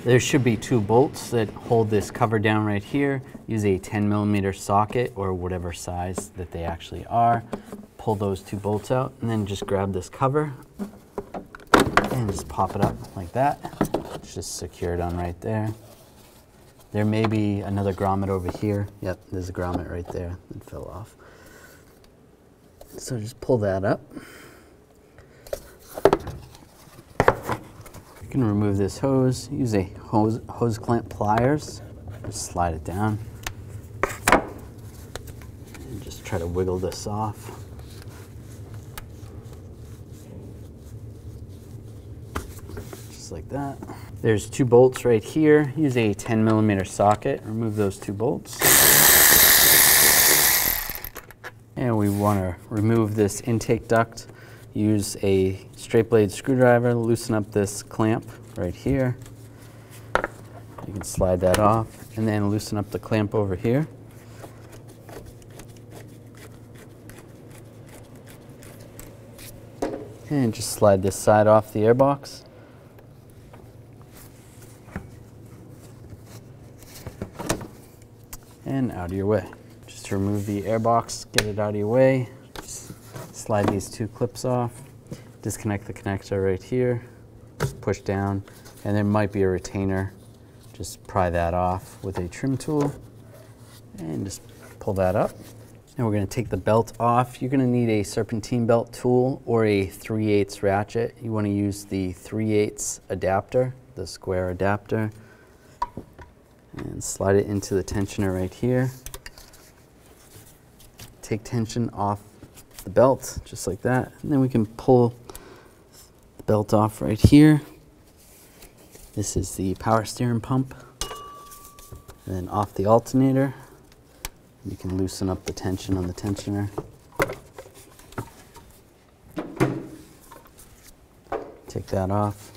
There should be 2 bolts that hold this cover down right here. Use a 10mm socket or whatever size that they actually are. Pull those 2 bolts out and then just grab this cover and just pop it up like that. It's just secured on right there. There may be another grommet over here. Yep, there's a grommet right there that fell off. So just pull that up. You can remove this hose. Use a hose clamp pliers. Just slide it down. And just try to wiggle this off. Just like that. There's 2 bolts right here. Use a 10mm socket. Remove those 2 bolts. And we want to remove this intake duct. Use a straight blade screwdriver, loosen up this clamp right here. You can slide that off and then loosen up the clamp over here. And just slide this side off the airbox. And out of your way. Just to remove the airbox, get it out of your way. Just slide these 2 clips off. Disconnect the connector right here. Just push down, and there might be a retainer. Just pry that off with a trim tool, and just pull that up. Now we're going to take the belt off. You're going to need a serpentine belt tool or a 3/8 ratchet. You want to use the 3/8 adapter, the square adapter, and slide it into the tensioner right here. Take tension off the belt, just like that, and then we can pull the belt off right here. This is the power steering pump. And then off the alternator. You can loosen up the tension on the tensioner. Take that off.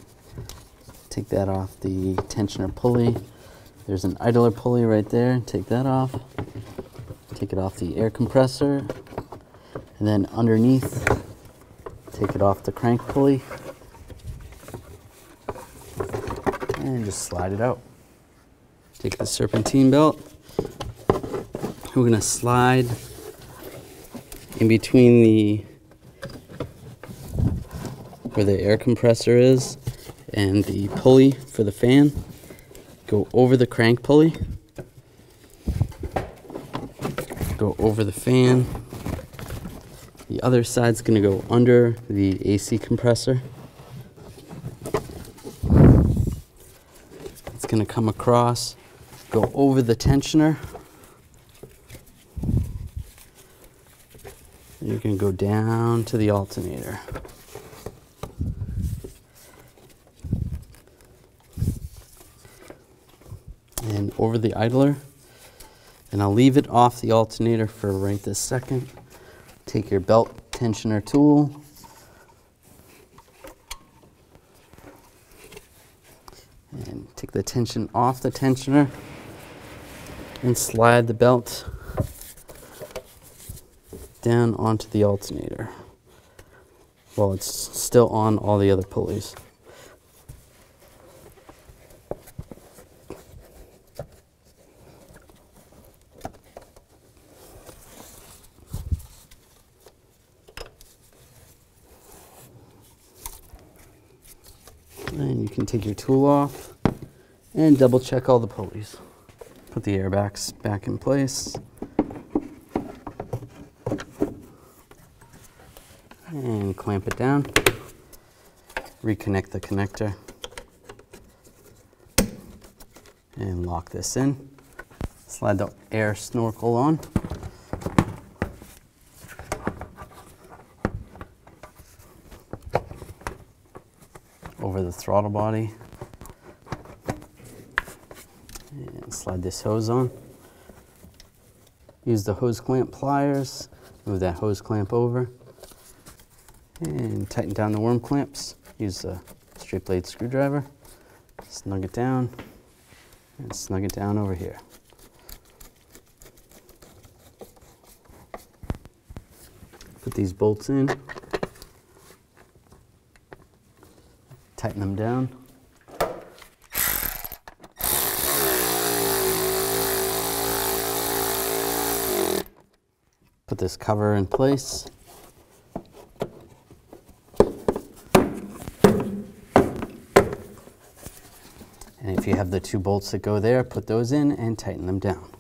Take that off the tensioner pulley. There's an idler pulley right there. Take that off. Take it off the air compressor. And then underneath, take it off the crank pulley. And just slide it out. Take the serpentine belt. We're going to slide in between where the air compressor is and the pulley for the fan. Go over the crank pulley. Go over the fan. The other side's going to go under the AC compressor. It's going to come across, go over the tensioner. You're going to go down to the alternator. And over the idler. And I'll leave it off the alternator for right this second. Take your belt tensioner tool. And take the tension off the tensioner. And slide the belt down onto the alternator while it's still on all the other pulleys. And you can take your tool off and double check all the pulleys. Put the airbags back in place. And clamp it down. Reconnect the connector. And lock this in. Slide the air snorkel on. Over the throttle body. And slide this hose on. Use the hose clamp pliers. Move that hose clamp over. And tighten down the worm clamps. Use the straight blade screwdriver. Snug it down. And snug it down over here. Put these bolts in. Tighten them down. this cover in place. And if you have the 2 bolts that go there, put those in and tighten them down.